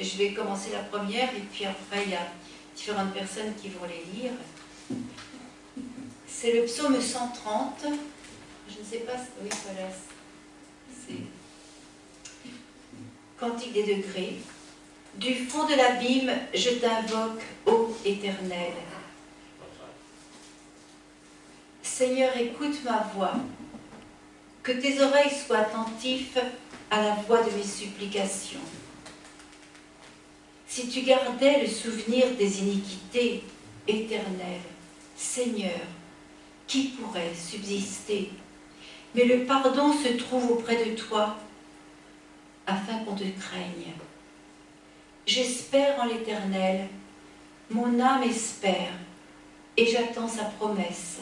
je vais commencer la première et puis après il y a différentes personnes qui vont les lire. C'est le psaume 130. Je ne sais pas, oui voilà, c'est Cantique des degrés. Du fond de l'abîme, je t'invoque, ô Éternel. Seigneur, écoute ma voix. Que tes oreilles soient attentives à la voix de mes supplications. Si tu gardais le souvenir des iniquités éternelles, Seigneur, qui pourrait subsister? Mais le pardon se trouve auprès de toi, afin qu'on te craigne. J'espère en l'Éternel, mon âme espère, et j'attends sa promesse.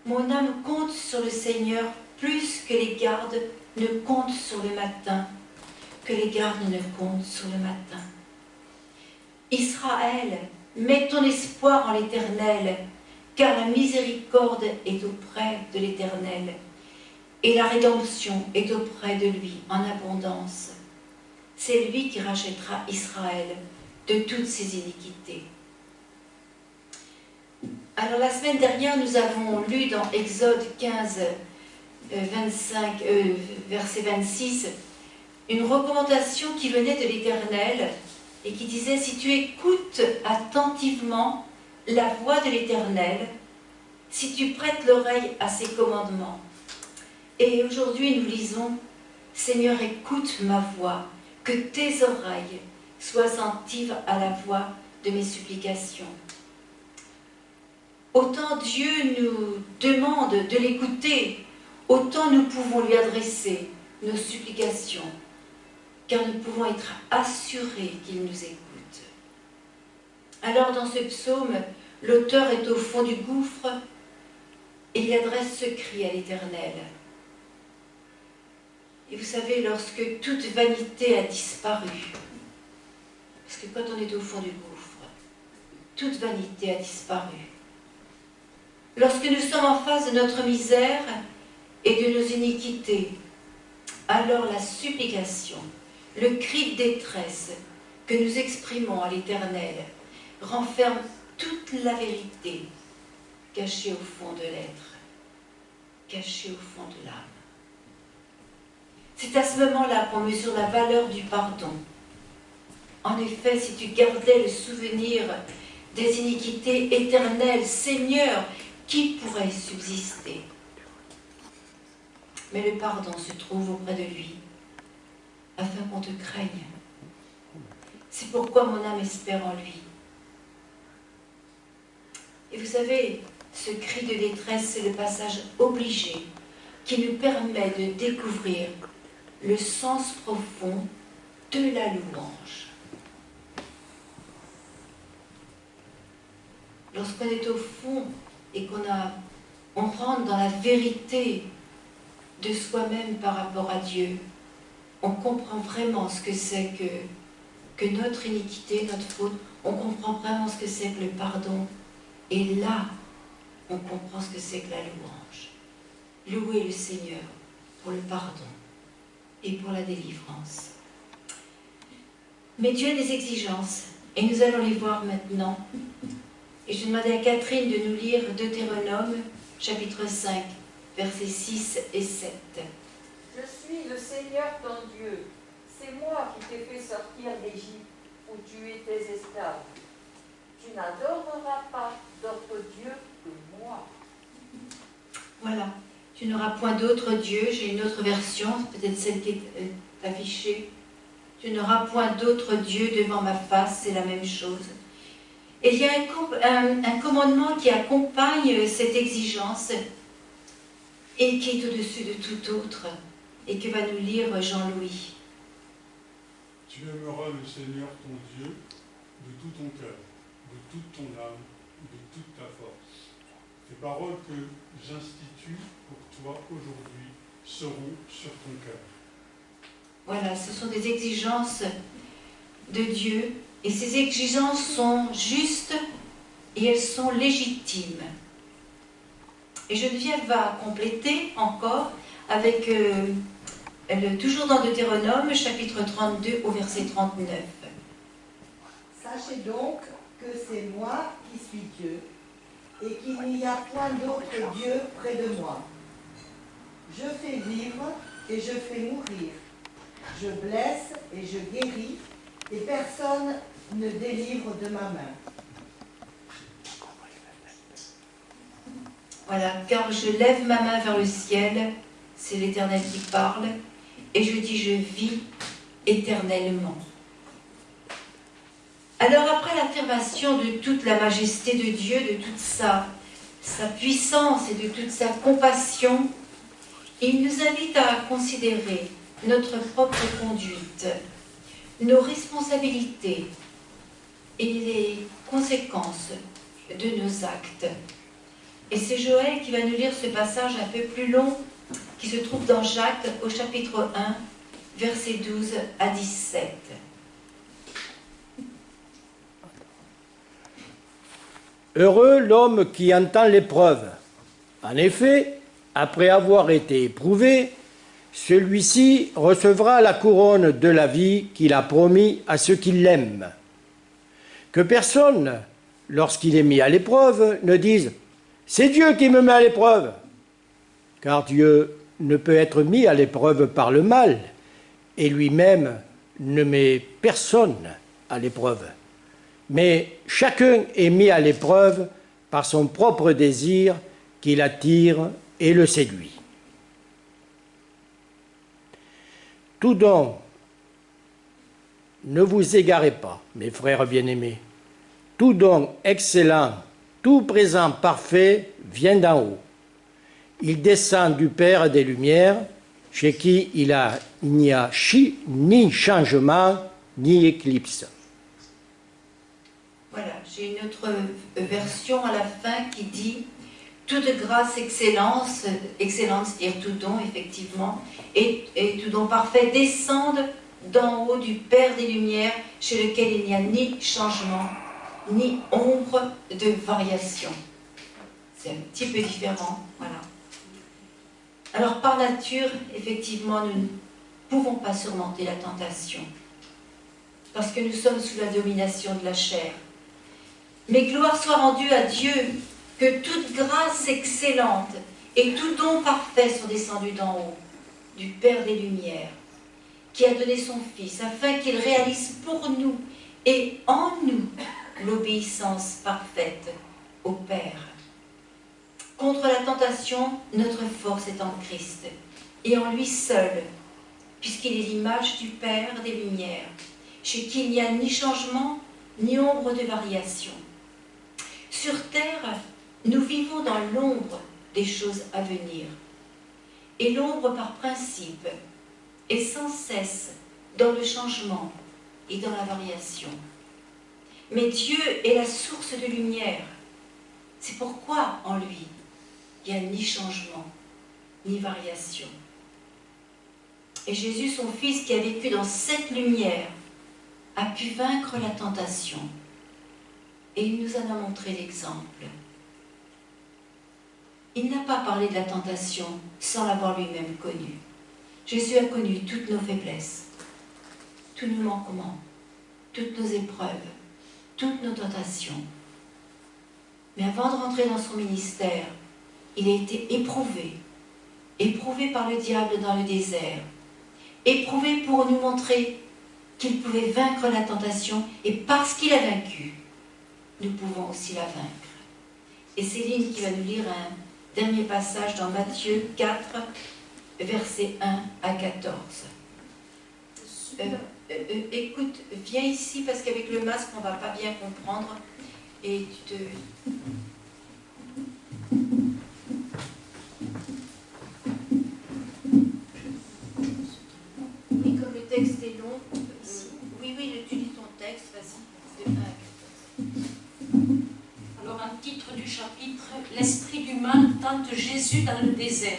Mon âme compte sur le Seigneur plus que les gardes ne comptent sur le matin, que les gardes ne comptent sur le matin. Israël, mets ton espoir en l'Éternel, car la miséricorde est auprès de l'Éternel, et la rédemption est auprès de lui en abondance. C'est lui qui rachètera Israël de toutes ses iniquités. Alors la semaine dernière, nous avons lu dans Exode 15, verset 26, une recommandation qui venait de l'Éternel et qui disait: si tu écoutes attentivement la voix de l'Éternel, si tu prêtes l'oreille à ses commandements. Et aujourd'hui nous lisons: Seigneur, écoute ma voix, que tes oreilles soient attentives à la voix de mes supplications. Autant Dieu nous demande de l'écouter, autant nous pouvons lui adresser nos supplications, car nous pouvons être assurés qu'il nous écoute. Alors dans ce psaume, l'auteur est au fond du gouffre et il adresse ce cri à l'Éternel. Et vous savez, lorsque toute vanité a disparu, parce que quand on est au fond du gouffre, toute vanité a disparu. Lorsque nous sommes en face de notre misère et de nos iniquités, alors la supplication, le cri de détresse que nous exprimons à l'Éternel renferme toute la vérité cachée au fond de l'être, cachée au fond de l'âme. C'est à ce moment-là qu'on mesure la valeur du pardon. En effet, si tu gardais le souvenir des iniquités éternelles, Seigneur, qui pourrait subsister? Mais le pardon se trouve auprès de lui, afin qu'on te craigne. C'est pourquoi mon âme espère en lui. Et vous savez, ce cri de détresse, c'est le passage obligé qui nous permet de découvrir le sens profond de la louange. Lorsqu'on est au fond et on rentre dans la vérité de soi-même par rapport à Dieu, on comprend vraiment ce que c'est que notre iniquité, notre faute, on comprend vraiment ce que c'est que le pardon. Et là, on comprend ce que c'est que la louange. Louer le Seigneur pour le pardon et pour la délivrance. Mais Dieu a des exigences, et nous allons les voir maintenant. Et je demandais à Catherine de nous lire Deutéronome, chapitre 5, versets 6 et 7. Je suis le Seigneur ton Dieu. C'est moi qui t'ai fait sortir d'Égypte, où tu étais esclave. Tu n'adoreras pas d'autre Dieu que moi. Voilà. Tu n'auras point d'autre Dieu. J'ai une autre version, peut-être celle qui est affichée. Tu n'auras point d'autre Dieu devant ma face, c'est la même chose. Et il y a un commandement qui accompagne cette exigence et qui est au-dessus de tout autre, et que va nous lire Jean-Louis. Tu aimeras le Seigneur ton Dieu de tout ton cœur, de toute ton âme, de toute ta force. Les paroles que j'institue pour toi aujourd'hui seront sur ton cœur. Voilà, ce sont des exigences de Dieu, et ces exigences sont justes et elles sont légitimes. Et Geneviève va compléter encore avec toujours dans Deutéronome, chapitre 32, au verset 39. Sachez donc que c'est moi qui suis Dieu, et qu'il n'y a point d'autre Dieu près de moi. Je fais vivre et je fais mourir. Je blesse et je guéris, et personne ne délivre de ma main. Voilà, car je lève ma main vers le ciel, c'est l'Éternel qui parle, et je dis je vis éternellement. Alors après l'affirmation de toute la majesté de Dieu, de toute sa puissance et de toute sa compassion, il nous invite à considérer notre propre conduite, nos responsabilités et les conséquences de nos actes. Et c'est Joël qui va nous lire ce passage un peu plus long qui se trouve dans Jacques au chapitre 1, versets 12 à 17. Heureux l'homme qui entend l'épreuve. En effet, après avoir été éprouvé, celui-ci recevra la couronne de la vie qu'il a promis à ceux qui l'aiment. Que personne, lorsqu'il est mis à l'épreuve, ne dise « C'est Dieu qui me met à l'épreuve », car Dieu ne peut être mis à l'épreuve par le mal, et lui-même ne met personne à l'épreuve. Mais chacun est mis à l'épreuve par son propre désir qui l'attire et le séduit. Tout don, ne vous égarez pas, mes frères bien-aimés, tout don excellent, tout présent parfait vient d'en haut. Il descend du Père des Lumières, chez qui il n'y a ni changement, ni éclipse. Voilà, j'ai une autre version à la fin qui dit « Toute grâce, excellence, c'est-à-dire tout don, effectivement, et tout don parfait descendent d'en haut du Père des Lumières, chez lequel il n'y a ni changement, ni ombre de variation. » C'est un petit peu différent, voilà. Alors, par nature, effectivement, nous ne pouvons pas surmonter la tentation, parce que nous sommes sous la domination de la chair. Mais gloire soit rendue à Dieu, que toute grâce excellente et tout don parfait sont descendus d'en haut, du Père des Lumières, qui a donné son Fils, afin qu'il réalise pour nous et en nous l'obéissance parfaite au Père. Contre la tentation, notre force est en Christ, et en lui seul, puisqu'il est l'image du Père des Lumières, chez qui il n'y a ni changement, ni ombre de variation. Sur terre, nous vivons dans l'ombre des choses à venir. Et l'ombre, par principe, est sans cesse dans le changement et dans la variation. Mais Dieu est la source de lumière. C'est pourquoi, en lui, il n'y a ni changement, ni variation. Et Jésus, son Fils, qui a vécu dans cette lumière, a pu vaincre la tentation. Et il nous en a montré l'exemple. Il n'a pas parlé de la tentation sans l'avoir lui-même connue. Jésus a connu toutes nos faiblesses, tous nos manquements, toutes nos épreuves, toutes nos tentations. Mais avant de rentrer dans son ministère, il a été éprouvé par le diable dans le désert, éprouvé pour nous montrer qu'il pouvait vaincre la tentation, et parce qu'il a vaincu, nous pouvons aussi la vaincre. Et Céline qui va nous lire un dernier passage dans Matthieu 4, versets 1 à 14. Écoute, viens ici parce qu'avec le masque, on ne va pas bien comprendre. Et tu te... Et comme le texte est long, oui, tu lis ton texte, vas-y, de 1 à 14. Alors, un titre du chapitre, l'esprit du mal tente Jésus dans le désert.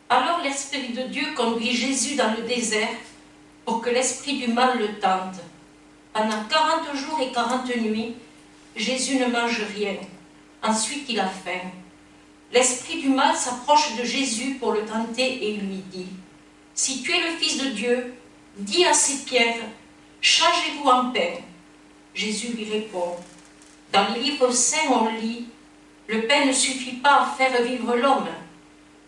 Alors l'Esprit de Dieu conduit Jésus dans le désert pour que l'esprit du mal le tente. Pendant 40 jours et 40 nuits, Jésus ne mange rien. Ensuite, il a faim. l'esprit du mal s'approche de Jésus pour le tenter et lui dit, « Si tu es le Fils de Dieu, dis à ces pierres, changez-vous en pain. » Jésus lui répond, « Dans les livres saints on lit, le pain ne suffit pas à faire vivre l'homme.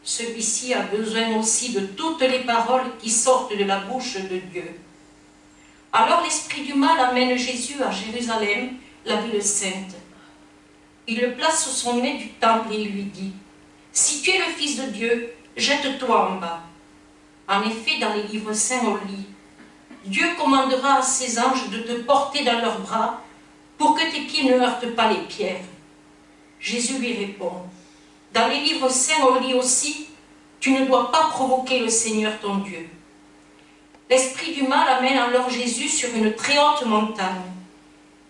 Celui-ci a besoin aussi de toutes les paroles qui sortent de la bouche de Dieu. » Alors l'esprit du mal amène Jésus à Jérusalem, la ville sainte. Il le place au sommet du temple et lui dit, « Si tu es le Fils de Dieu, jette-toi en bas. » En effet, dans les livres saints on lit, « Dieu commandera à ses anges de te porter dans leurs bras pour que tes pieds ne heurtent pas les pierres. » Jésus lui répond, « Dans les livres saints on lit aussi, « Tu ne dois pas provoquer le Seigneur ton Dieu. » L'esprit du mal amène alors Jésus sur une très haute montagne.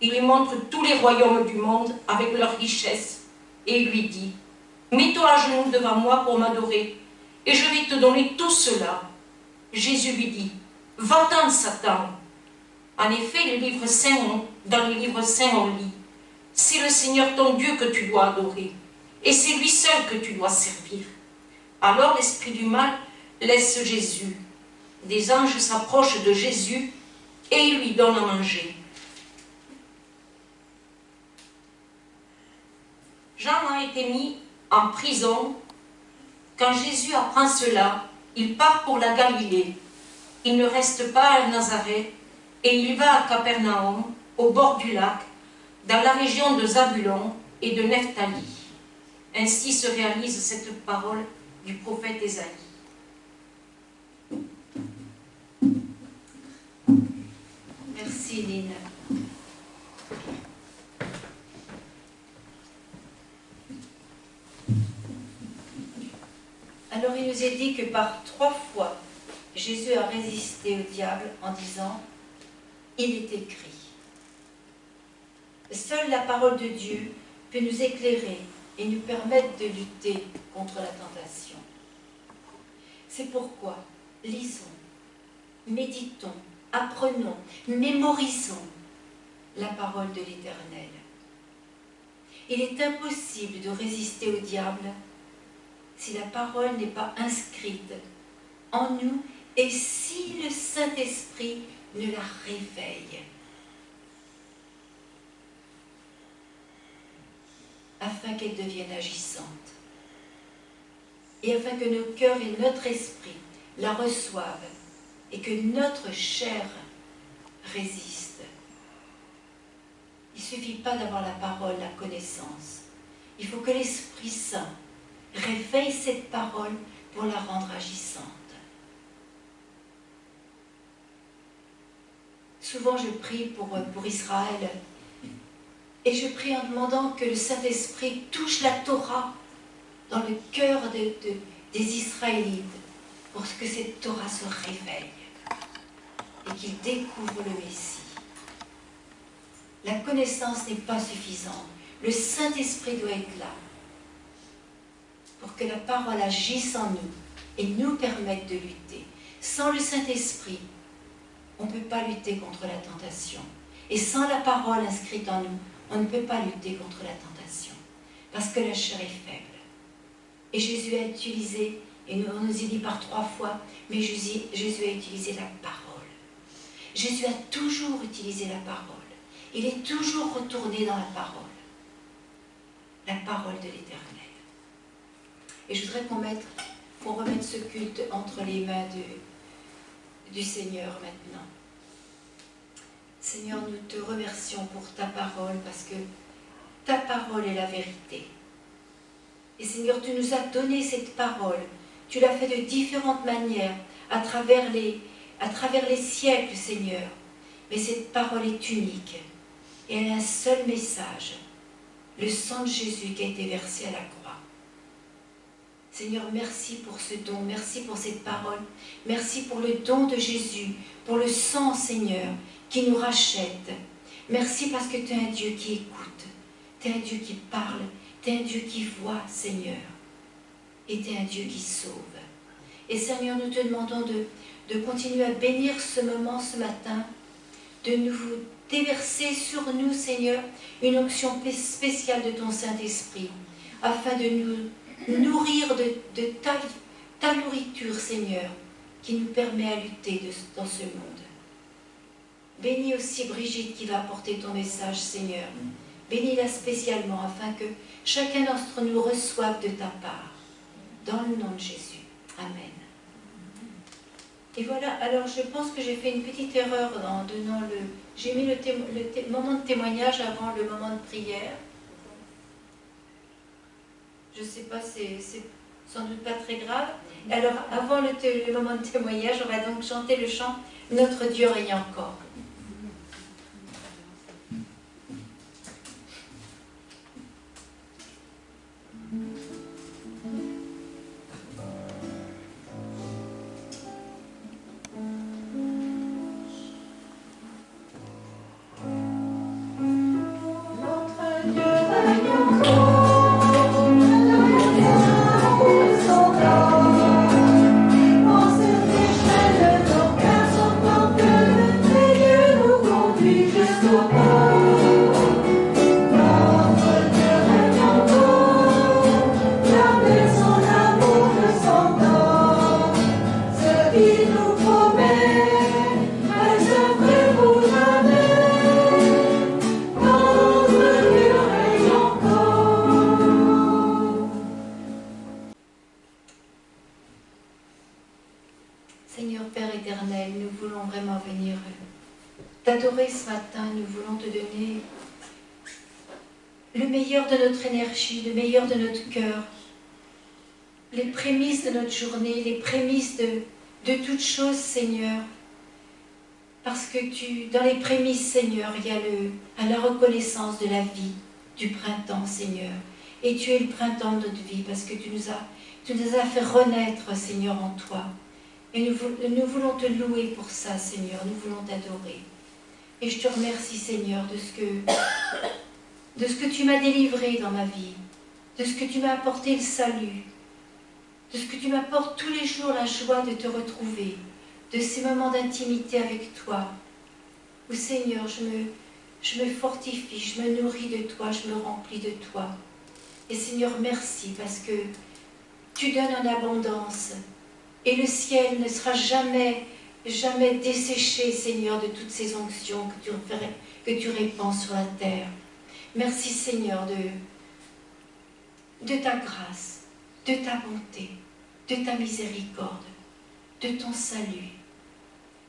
Il lui montre tous les royaumes du monde avec leurs richesses et il lui dit, « Mets-toi à genoux devant moi pour m'adorer et je vais te donner tout cela. » Jésus lui dit, « Va-t'en, Satan. » En effet, dans les livres saints on lit, « C'est le Seigneur ton Dieu que tu dois adorer et c'est lui seul que tu dois servir. » Alors l'esprit du mal laisse Jésus. Des anges s'approchent de Jésus et ils lui donnent à manger. Jean a été mis en prison. Quand Jésus apprend cela, il part pour la Galilée. Il ne reste pas à Nazareth et il va à Capernaum, au bord du lac, dans la région de Zabulon et de Nephtali. Ainsi se réalise cette parole du prophète Ésaïe. Merci Lynn. Alors il nous est dit que par 3 fois, Jésus a résisté au diable en disant « Il est écrit ». Seule la parole de Dieu peut nous éclairer et nous permettre de lutter contre la tentation. C'est pourquoi lisons, méditons, apprenons, mémorisons la parole de l'Éternel. Il est impossible de résister au diable si la parole n'est pas inscrite en nous et si le Saint-Esprit ne la réveille. Afin qu'elle devienne agissante. Et afin que nos cœurs et notre esprit la reçoivent et que notre chair résiste. Il ne suffit pas d'avoir la parole, la connaissance. Il faut que l'Esprit Saint réveille cette parole pour la rendre agissante. Souvent je prie pour Israël et je prie en demandant que le Saint-Esprit touche la Torah dans le cœur des Israélites pour que cette Torah se réveille et qu'ils découvrent le Messie. La connaissance n'est pas suffisante. Le Saint-Esprit doit être là pour que la parole agisse en nous et nous permette de lutter. Sans le Saint-Esprit, on ne peut pas lutter contre la tentation. Et sans la parole inscrite en nous, on ne peut pas lutter contre la tentation. Parce que la chair est faible. Et Jésus a utilisé, et on nous a dit par 3 fois, mais Jésus a utilisé la parole. Jésus a toujours utilisé la parole. Il est toujours retourné dans la parole de l'Éternel. Et je voudrais qu'on remette ce culte entre les mains du Seigneur maintenant. Seigneur, nous te remercions pour ta parole parce que ta parole est la vérité. Et Seigneur, tu nous as donné cette parole. Tu l'as fait de différentes manières à travers les siècles, Seigneur. Mais cette parole est unique. Et elle a un seul message. Le sang de Jésus qui a été versé à la croix. Seigneur, merci pour ce don. Merci pour cette parole. Merci pour le don de Jésus. Pour le sang, Seigneur, qui nous rachète. Merci parce que tu es un Dieu qui écoute. Tu es un Dieu qui parle. Tu es un Dieu qui voit, Seigneur. Et tu es un Dieu qui sauve. Et Seigneur, nous te demandons de continuer à bénir ce moment, ce matin, de nous déverser sur nous, Seigneur, une onction spéciale de ton Saint-Esprit, afin de nourrir de ta nourriture, Seigneur, qui nous permet à lutter dans ce monde. Bénis aussi Brigitte qui va apporter ton message, Seigneur. Bénis-la spécialement afin que chacun d'entre nous reçoive de ta part. Dans le nom de Jésus. Amen. Et voilà, alors je pense que j'ai fait une petite erreur en donnant le... J'ai mis le moment de témoignage avant le moment de prière. Je ne sais pas, c'est sans doute pas très grave. Alors, avant le moment de témoignage, on va donc chanter le chant « Notre Dieu règne encore ». Seigneur Père éternel, nous voulons vraiment venir t'adorer ce matin, nous voulons te donner le meilleur de notre énergie, le meilleur de notre cœur, les prémices de notre journée, les prémices de toutes choses, Seigneur. Parce que dans les prémices, Seigneur, il y a la reconnaissance de la vie, du printemps, Seigneur. Et tu es le printemps de notre vie, parce que tu nous as fait renaître, Seigneur, en toi. Et nous voulons te louer pour ça, Seigneur, nous voulons t'adorer. Et je te remercie, Seigneur, de ce que tu m'as délivré dans ma vie, de ce que tu m'as apporté le salut, de ce que tu m'apportes tous les jours la joie de te retrouver, de ces moments d'intimité avec toi, où, Seigneur, je me fortifie, je me nourris de toi, je me remplis de toi. Et Seigneur, merci, parce que tu donnes en abondance, et le ciel ne sera jamais desséché, Seigneur, de toutes ces onctions que tu répands sur la terre. Merci, Seigneur, de ta grâce, de ta bonté, de ta miséricorde, de ton salut,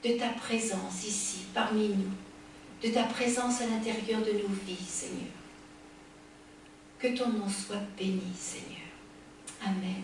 de ta présence ici, parmi nous, de ta présence à l'intérieur de nos vies, Seigneur. Que ton nom soit béni, Seigneur. Amen.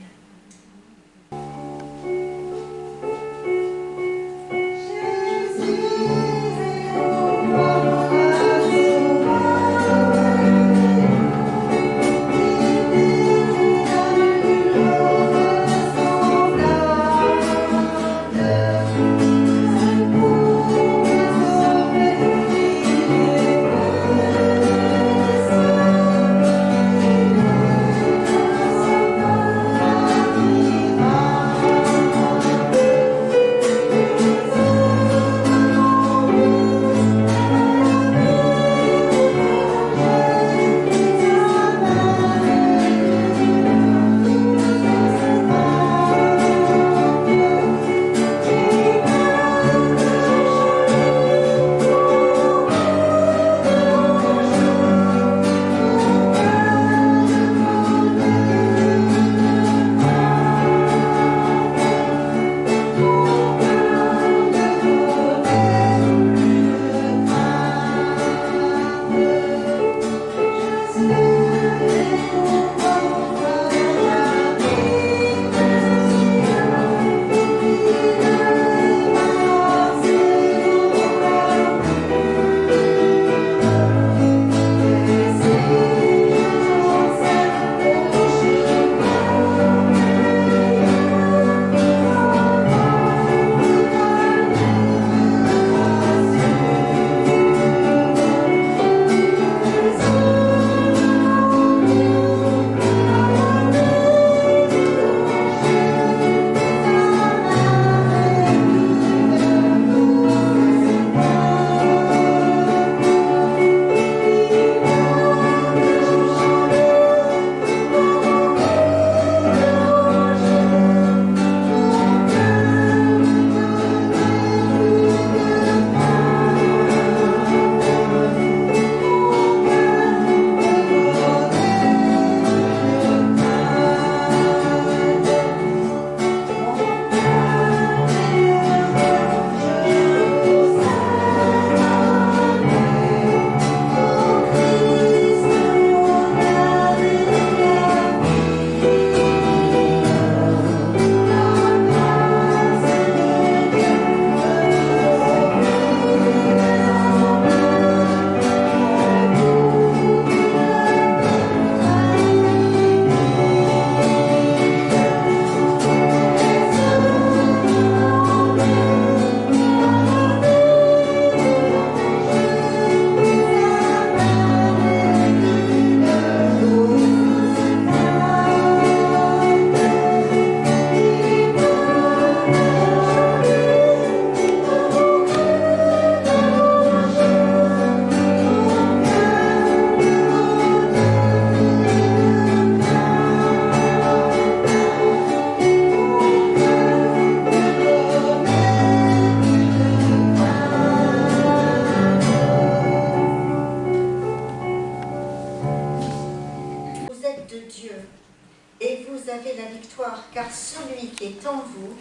car celui qui est en vous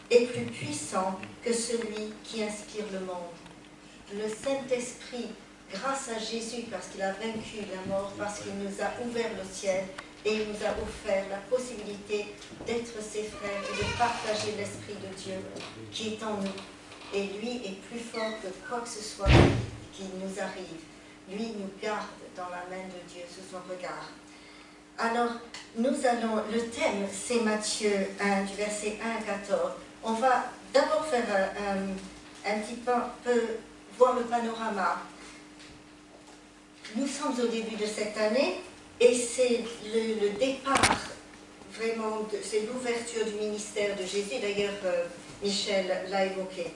est plus puissant que celui qui inspire le monde. Le Saint-Esprit, grâce à Jésus, parce qu'il a vaincu la mort, parce qu'il nous a ouvert le ciel et il nous a offert la possibilité d'être ses frères et de partager l'Esprit de Dieu qui est en nous. Et lui est plus fort que quoi que ce soit qui nous arrive. Lui nous garde dans la main de Dieu sous son regard. Alors, le thème, c'est Matthieu 1, du verset 1 à 14. On va d'abord faire un petit peu voir le panorama. Nous sommes au début de cette année et c'est le départ, vraiment, c'est l'ouverture du ministère de Jésus. D'ailleurs, Michel l'a évoqué.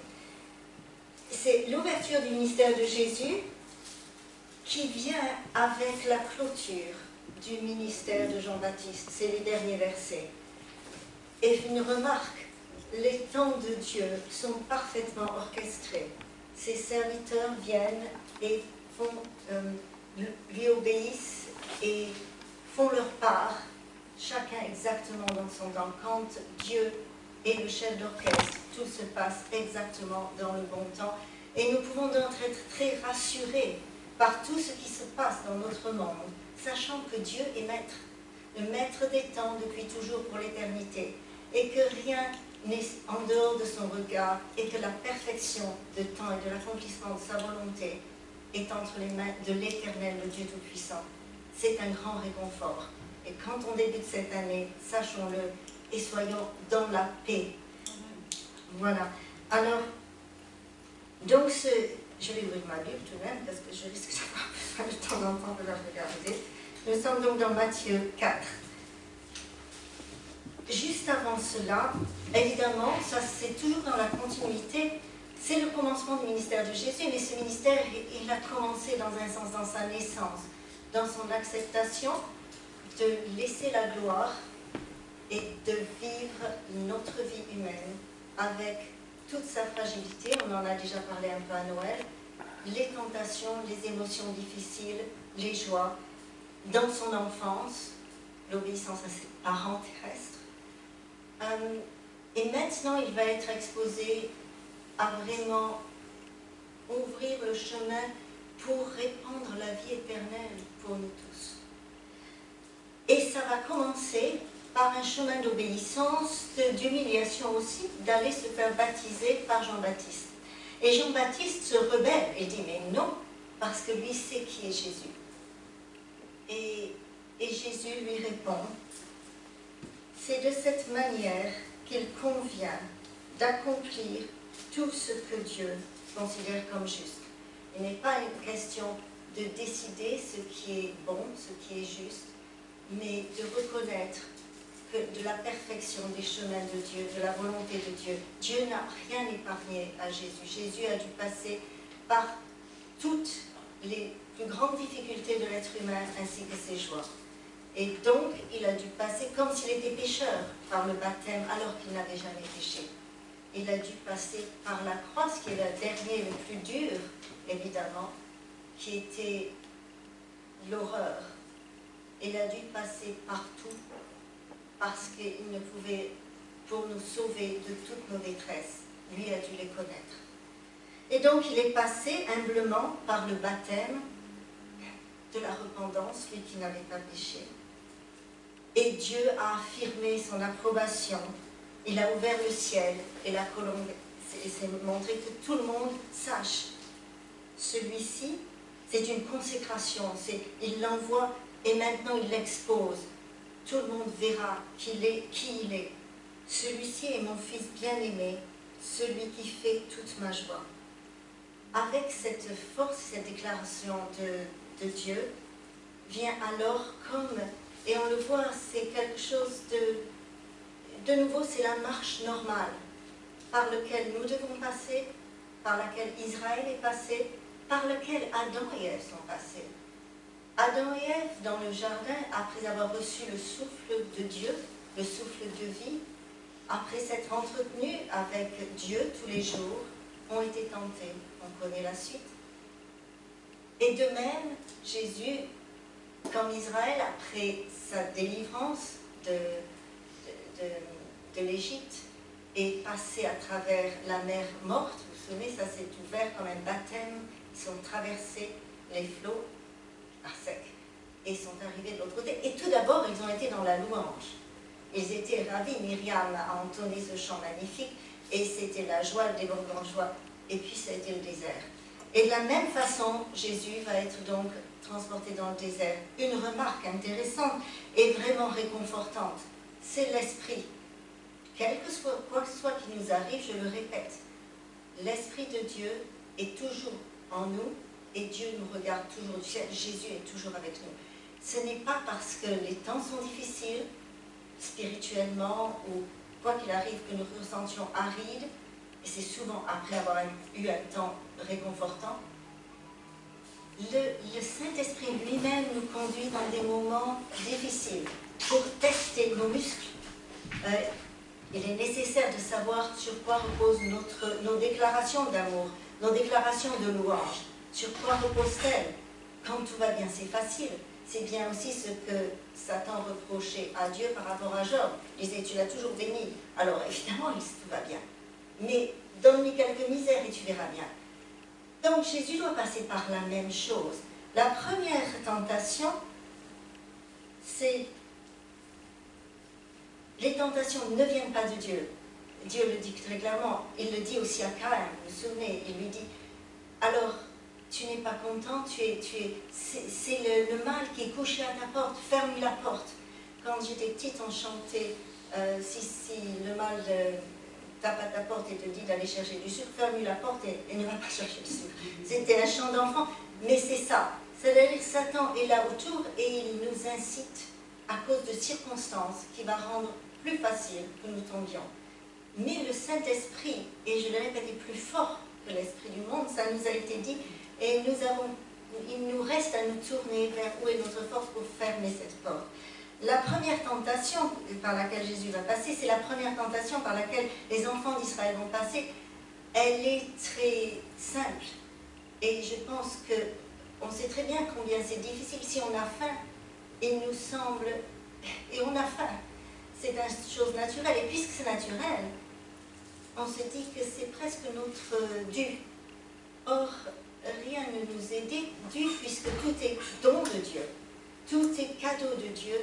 C'est l'ouverture du ministère de Jésus qui vient avec la clôture du ministère de Jean-Baptiste. C'est les derniers versets. Et une remarque, les temps de Dieu sont parfaitement orchestrés. Ses serviteurs viennent et lui obéissent et font leur part, chacun exactement dans son temps. Quand Dieu est le chef d'orchestre, tout se passe exactement dans le bon temps. Et nous pouvons donc être très rassurés par tout ce qui se passe dans notre monde, sachant que Dieu est maître, le maître des temps depuis toujours pour l'éternité, et que rien n'est en dehors de son regard, et que la perfection de temps et de l'accomplissement de sa volonté est entre les mains de l'Éternel, le Dieu Tout-Puissant. C'est un grand réconfort. Et quand on débute cette année, sachons-le, et soyons dans la paix. Voilà. Alors, donc je vais ouvrir ma Bible tout de même, parce que je risque d'avoir besoin de temps en temps de la regarder. Nous sommes donc dans Matthieu 4. Juste avant cela, évidemment, ça c'est toujours dans la continuité, c'est le commencement du ministère de Jésus, mais ce ministère, il a commencé dans un sens, dans sa naissance, dans son acceptation de laisser la gloire et de vivre notre vie humaine avec toute sa fragilité. On en a déjà parlé un peu à Noël, les tentations, les émotions difficiles, les joies, dans son enfance, l'obéissance à ses parents terrestres. Et maintenant, il va être exposé à vraiment ouvrir le chemin pour répandre la vie éternelle pour nous tous. Et ça va commencer par un chemin d'obéissance, d'humiliation aussi, d'aller se faire baptiser par Jean-Baptiste. Et Jean-Baptiste se rebelle et dit, mais non, parce que lui sait qui est Jésus. Et Jésus lui répond, c'est de cette manière qu'il convient d'accomplir tout ce que Dieu considère comme juste. Il n'est pas une question de décider ce qui est bon, ce qui est juste, mais de reconnaître que de la perfection des chemins de Dieu, de la volonté de Dieu. Dieu n'a rien épargné à Jésus. Jésus a dû passer par toutes les plus grandes difficultés de l'être humain ainsi que ses joies. Et donc, il a dû passer comme s'il était pécheur par le baptême alors qu'il n'avait jamais péché. Il a dû passer par la croix, ce qui est le dernier, le plus dur, évidemment, qui était l'horreur. Il a dû passer partout parce qu'il ne pouvait, pour nous sauver de toutes nos détresses, lui a dû les connaître. Et donc, il est passé humblement par le baptême de la repentance, lui qui n'avait pas péché. Et Dieu a affirmé son approbation. Il a ouvert le ciel et la colombe, et s'est montré que tout le monde sache. Celui-ci, c'est une consécration. Il l'envoie et maintenant il l'expose. Tout le monde verra qui il est. Celui-ci est mon fils bien-aimé, celui qui fait toute ma joie. Avec cette force, cette déclaration de Dieu, vient alors comme, et on le voit, c'est quelque chose de nouveau, c'est la marche normale par laquelle nous devons passer, par laquelle Israël est passé, par laquelle Adam et Ève sont passés. Adam et Ève, dans le jardin, après avoir reçu le souffle de Dieu, le souffle de vie, après s'être entretenus avec Dieu tous les jours, ont été tentés. On connaît la suite. Et de même, Jésus, comme Israël, après sa délivrance de l'Égypte et passer à travers la mer morte. Vous vous souvenez, ça s'est ouvert comme un baptême. Ils sont traversés les flots à sec et sont arrivés de l'autre côté. Et tout d'abord, ils ont été dans la louange. Ils étaient ravis. Myriam a entonné ce chant magnifique et c'était la joie, le débordement de joie. Et puis ça a été le désert. Et de la même façon, Jésus va être donc transporté dans le désert. Une remarque intéressante et vraiment réconfortante, c'est l'Esprit. Quel que soit, quoi que ce soit qui nous arrive, je le répète, l'Esprit de Dieu est toujours en nous et Dieu nous regarde toujours du ciel. Jésus est toujours avec nous. Ce n'est pas parce que les temps sont difficiles, spirituellement, ou quoi qu'il arrive, que nous ressentions arides, et c'est souvent après avoir eu un temps réconfortant. Le Saint-Esprit lui-même nous conduit dans des moments difficiles pour tester nos muscles. Il est nécessaire de savoir sur quoi reposent nos déclarations d'amour, nos déclarations de louange. Sur quoi reposent-elles? Quand tout va bien, c'est facile. C'est bien aussi ce que Satan reprochait à Dieu par rapport à Job. Il disait, tu l'as toujours béni. Alors évidemment, tout va bien. Mais donne-lui quelques misères et tu verras bien. Donc Jésus doit passer par la même chose. La première tentation, c'est... Les tentations ne viennent pas de Dieu. Dieu le dit très clairement. Il le dit aussi à Caïn, vous vous souvenez, il lui dit, alors, tu n'es pas content, c'est le mal qui est couché à ta porte, ferme la porte. Quand j'étais petite, on chantait, si le mal tape à ta porte et te dit d'aller chercher du sucre, ferme la porte et ne va pas chercher du sucre. C'était un chant d'enfant, mais c'est ça. C'est-à-dire que Satan est là autour et il nous incite à cause de circonstances qui va rendre plus facile que nous tombions. Mais le Saint-Esprit, et je le répète, est plus fort que l'Esprit du monde, ça nous a été dit, et il nous reste à nous tourner vers où est notre force pour fermer cette porte. La première tentation par laquelle Jésus va passer, c'est la première tentation par laquelle les enfants d'Israël vont passer. Elle est très simple. Et je pense qu'on sait très bien combien c'est difficile. Si on a faim, il nous semble... Et on a faim. C'est une chose naturelle. Et puisque c'est naturel, on se dit que c'est presque notre dû. Or, rien ne nous est dû puisque tout est don de Dieu. Tout est cadeau de Dieu.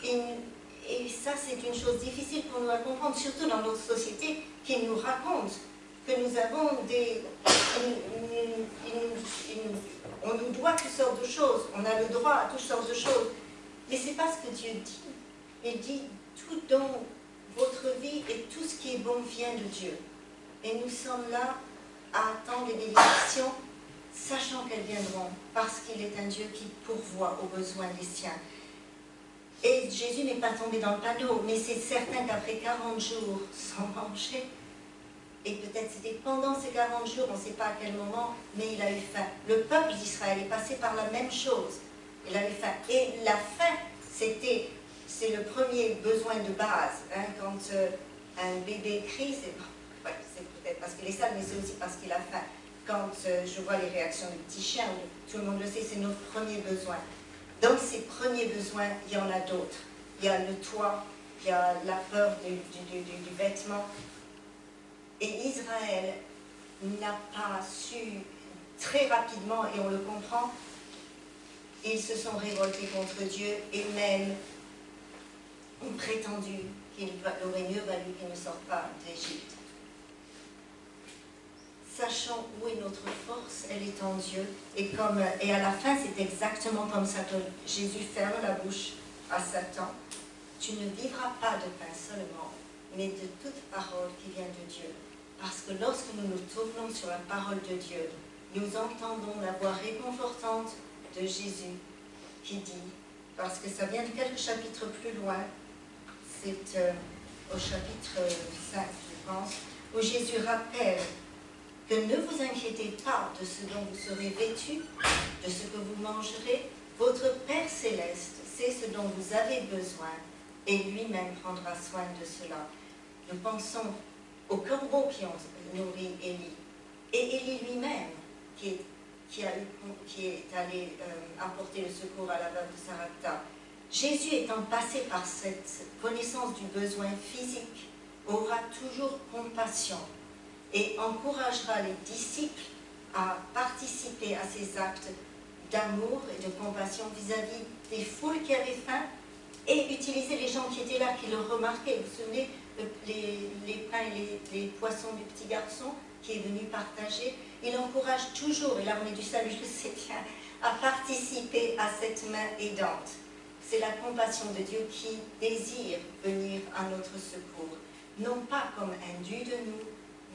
Et ça, c'est une chose difficile pour nous à comprendre, surtout dans notre société qui nous raconte que nous avons des... On nous doit toutes sortes de choses. On a le droit à toutes sortes de choses. Mais ce n'est pas ce que Dieu dit. Il dit tout dans votre vie et tout ce qui est bon vient de Dieu. Et nous sommes là à attendre les bénédictions, sachant qu'elles viendront, parce qu'il est un Dieu qui pourvoit aux besoins des siens. Et Jésus n'est pas tombé dans le panneau, mais c'est certain qu'après 40 jours sans manger, et peut-être c'était pendant ces 40 jours, on ne sait pas à quel moment, mais il a eu faim. Le peuple d'Israël est passé par la même chose. Il a eu faim. Et la faim, c'est le premier besoin de base. Hein, quand un bébé crie, c'est peut-être parce qu'il est sale, mais c'est aussi parce qu'il a faim. Quand je vois les réactions du petit chien, tout le monde le sait, c'est notre premier besoin. Donc ces premiers besoins, il y en a d'autres. Il y a le toit, il y a la peur du vêtement. Et Israël n'a pas su très rapidement, et on le comprend, ils se sont révoltés contre Dieu et même ont prétendu qu'il aurait mieux valu qu'ils ne sortent pas d'Égypte. Sachant où est notre force, elle est en Dieu. Et à la fin, c'est exactement comme ça que Jésus ferme la bouche à Satan. Tu ne vivras pas de pain seulement, mais de toute parole qui vient de Dieu. Parce que lorsque nous nous tournons sur la parole de Dieu, nous entendons la voix réconfortante de Jésus qui dit, parce que ça vient de quelques chapitres plus loin, c'est au chapitre 5, je pense, où Jésus rappelle que ne vous inquiétez pas de ce dont vous serez vêtus, de ce que vous mangerez. Votre Père Céleste sait ce dont vous avez besoin et lui-même prendra soin de cela. Nous pensons aux corbeaux qui ont nourri Élie. Et Élie lui-même, qui est allé apporter le secours à la veuve de Sarepta. Jésus étant passé par cette connaissance du besoin physique aura toujours compassion et encouragera les disciples à participer à ces actes d'amour et de compassion vis-à-vis des foules qui avaient faim et utiliser les gens qui étaient là, qui le remarquaient. Vous vous souvenez, les pains et les poissons du petit garçon qui est venu partager. Il encourage toujours, et l'armée du salut, je le sais bien, à participer à cette main aidante. C'est la compassion de Dieu qui désire venir à notre secours, non pas comme un dû de nous,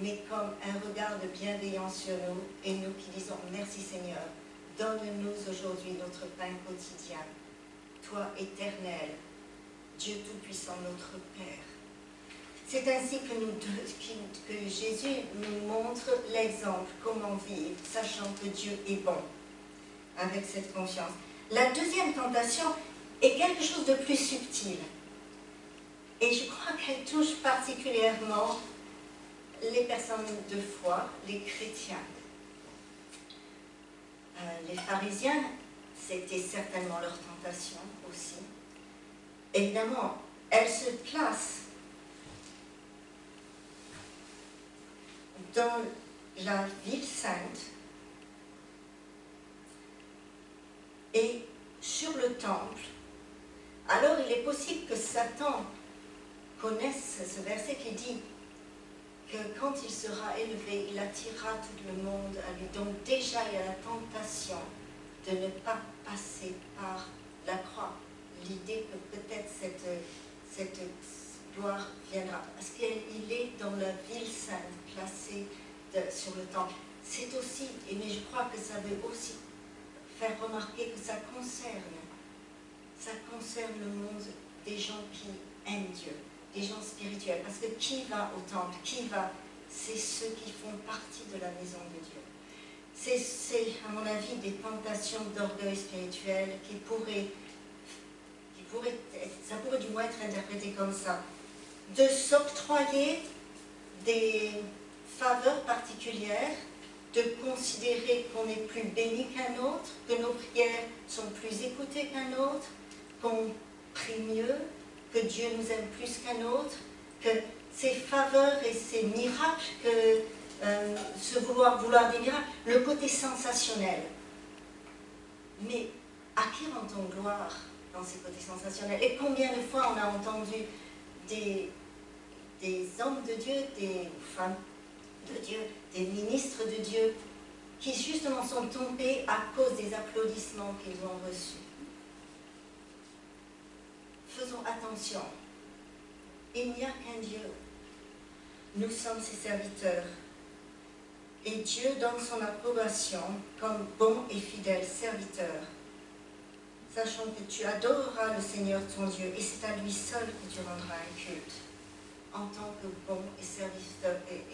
mais comme un regard de bienveillance sur nous, et nous qui disons merci Seigneur, donne-nous aujourd'hui notre pain quotidien. Toi éternel, Dieu Tout-Puissant, notre Père. C'est ainsi que Jésus nous montre l'exemple, comment vivre, sachant que Dieu est bon, avec cette confiance. La deuxième tentation est quelque chose de plus subtil. Et je crois qu'elle touche particulièrement les personnes de foi, les chrétiens. Les pharisiens, c'était certainement leur tentation aussi. Évidemment, elle se place dans la ville sainte et sur le temple. Alors il est possible que Satan connaisse ce verset qui dit que quand il sera élevé, il attirera tout le monde à lui. Donc déjà il y a la tentation de ne pas passer par la croix. L'idée que peut-être cette gloire viendra. Parce qu'il est dans la ville sainte, placée sur le temple. C'est aussi, mais je crois que ça veut aussi faire remarquer que ça concerne le monde des gens qui aiment Dieu, des gens spirituels. Parce que qui va au temple, c'est ceux qui font partie de la maison de Dieu. C'est à mon avis, des tentations d'orgueil spirituel ça pourrait du moins être interprété comme ça. De s'octroyer des faveurs particulières, de considérer qu'on est plus béni qu'un autre, que nos prières sont plus écoutées qu'un autre, qu'on prie mieux, que Dieu nous aime plus qu'un autre, que ces faveurs et ces miracles, vouloir des miracles, le côté sensationnel. Mais à qui rend-on gloire dans ces côtés sensationnels? Et combien de fois on a entendu des hommes de Dieu, des femmes de Dieu, des ministres de Dieu, qui justement sont tombés à cause des applaudissements qu'ils ont reçus. Faisons attention. Il n'y a qu'un Dieu. Nous sommes ses serviteurs. Et Dieu donne son approbation comme bon et fidèle serviteur. Sachant que tu adoreras le Seigneur ton Dieu, et c'est à lui seul que tu rendras un culte. En tant que bon et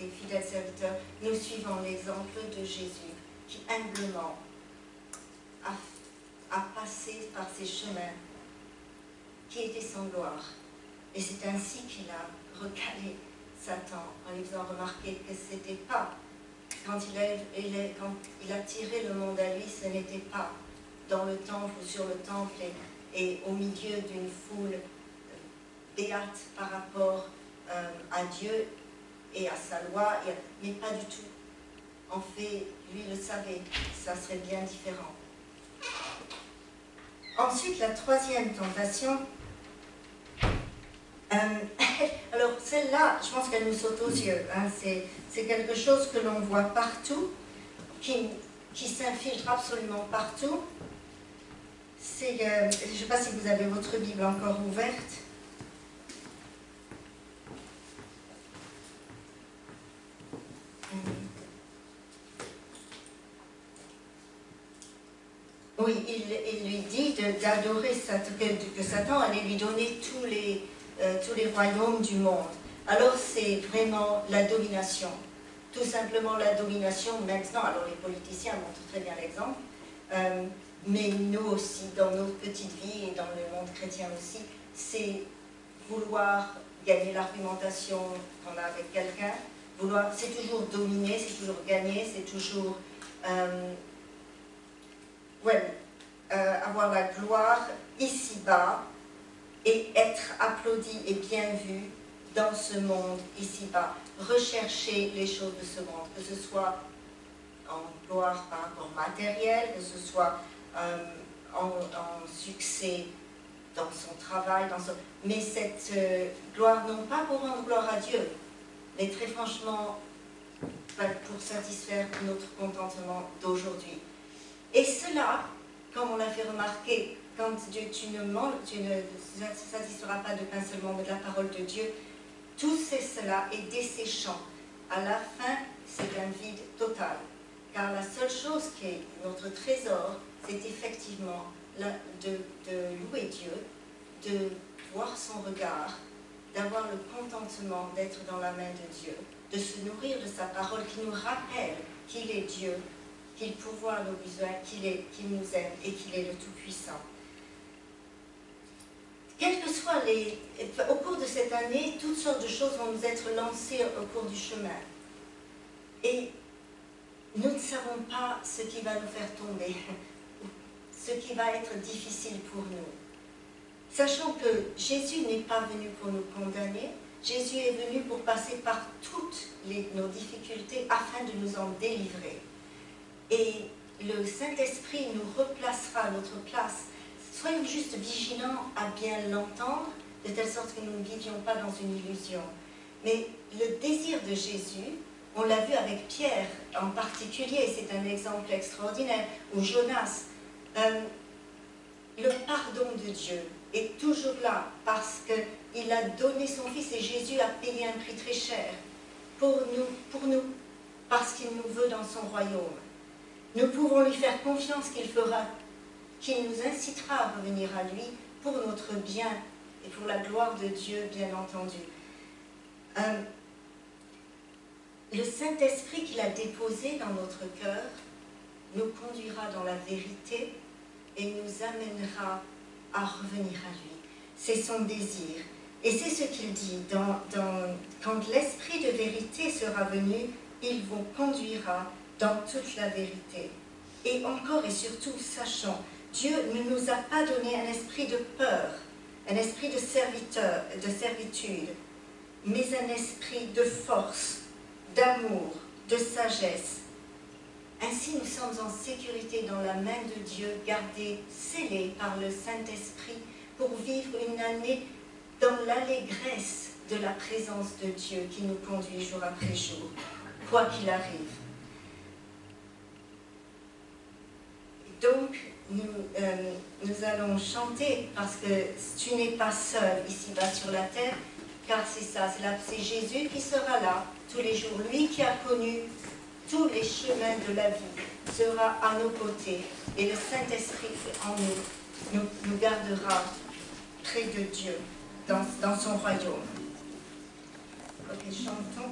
fidèle serviteur, nous suivons l'exemple de Jésus, qui humblement a passé par ces chemins qui étaient sans gloire. Et c'est ainsi qu'il a recalé Satan, en lui faisant remarquer que ce n'était pas, quand il a tiré le monde à lui, ce n'était pas dans le temple ou sur le temple et au milieu d'une foule béate par rapport à Dieu et à sa loi, mais pas du tout. En fait, lui le savait, ça serait bien différent. Ensuite, la troisième tentation, alors celle-là, je pense qu'elle nous saute aux yeux, hein, c'est quelque chose que l'on voit partout, qui s'infiltre absolument partout. Je ne sais pas si vous avez votre Bible encore ouverte. Oui, il lui dit d'adorer que Satan allait lui donner tous les royaumes du monde. Alors c'est vraiment la domination. Tout simplement la domination maintenant. Alors les politiciens montrent très bien l'exemple. Mais nous aussi, dans notre petite vie et dans le monde chrétien aussi, c'est vouloir gagner l'argumentation qu'on a avec quelqu'un. C'est toujours dominer, c'est toujours gagner, c'est toujours avoir la gloire ici-bas et être applaudi et bien vu dans ce monde ici-bas, rechercher les choses de ce monde, que ce soit en gloire par rapport matériel, que ce soit en succès dans son travail, mais cette gloire, non pas pour rendre gloire à Dieu, mais très franchement pour satisfaire notre contentement d'aujourd'hui. Et cela, comme on l'a fait remarquer, quand Dieu, tu ne satisferas pas de pain seulement, mais de la parole de Dieu, tout cela est desséchant. À la fin, c'est un vide total. Car la seule chose qui est notre trésor, c'est effectivement de louer Dieu, de voir son regard, d'avoir le contentement d'être dans la main de Dieu, de se nourrir de sa parole qui nous rappelle qu'il est Dieu, qu'il pourvoit nos besoins, qu'il nous aime et qu'il est le Tout-Puissant. Quels que soient au cours de cette année, toutes sortes de choses vont nous être lancées au cours du chemin. Et nous ne savons pas ce qui va nous faire tomber, ce qui va être difficile pour nous. Sachant que Jésus n'est pas venu pour nous condamner, Jésus est venu pour passer par toutes nos difficultés afin de nous en délivrer. Et le Saint-Esprit nous replacera à notre place. Soyons juste vigilants à bien l'entendre, de telle sorte que nous ne vivions pas dans une illusion. Mais le désir de Jésus, on l'a vu avec Pierre en particulier, c'est un exemple extraordinaire, ou Jonas, le pardon de Dieu est toujours là parce qu'il a donné son Fils et Jésus a payé un prix très cher pour nous, parce qu'il nous veut dans son royaume. Nous pouvons lui faire confiance qu'il nous incitera à revenir à lui pour notre bien et pour la gloire de Dieu, bien entendu. Le Saint-Esprit qu'il a déposé dans notre cœur nous conduira dans la vérité et nous amènera à revenir à lui. C'est son désir. Et c'est ce qu'il dit. Quand l'Esprit de vérité sera venu, il vous conduira dans toute la vérité. Et encore et surtout, sachant, Dieu ne nous a pas donné un esprit de peur, un esprit de servitude, mais un esprit de force, d'amour, de sagesse. Ainsi, nous sommes en sécurité dans la main de Dieu, gardés, scellés par le Saint-Esprit, pour vivre une année dans l'allégresse de la présence de Dieu qui nous conduit jour après jour, quoi qu'il arrive. Donc, nous allons chanter parce que tu n'es pas seul ici-bas sur la terre, car c'est ça, c'est Jésus qui sera là tous les jours. Lui qui a connu tous les chemins de la vie sera à nos côtés et le Saint-Esprit en nous gardera près de Dieu, dans son royaume. Ok, chantons.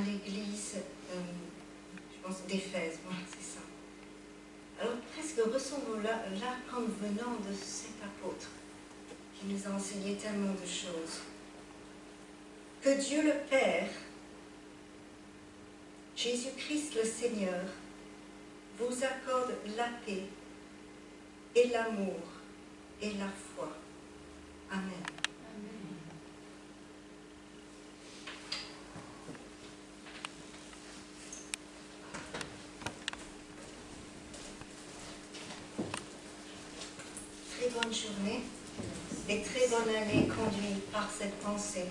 l'église, je pense, d'Éphèse, voilà, c'est ça. Alors presque ressentons-là comme venant de cet apôtre qui nous a enseigné tellement de choses. Que Dieu le Père, Jésus-Christ le Seigneur, vous accorde la paix et l'amour et la foi. Amen. Très bonne journée et très bonne année conduite par cette pensée.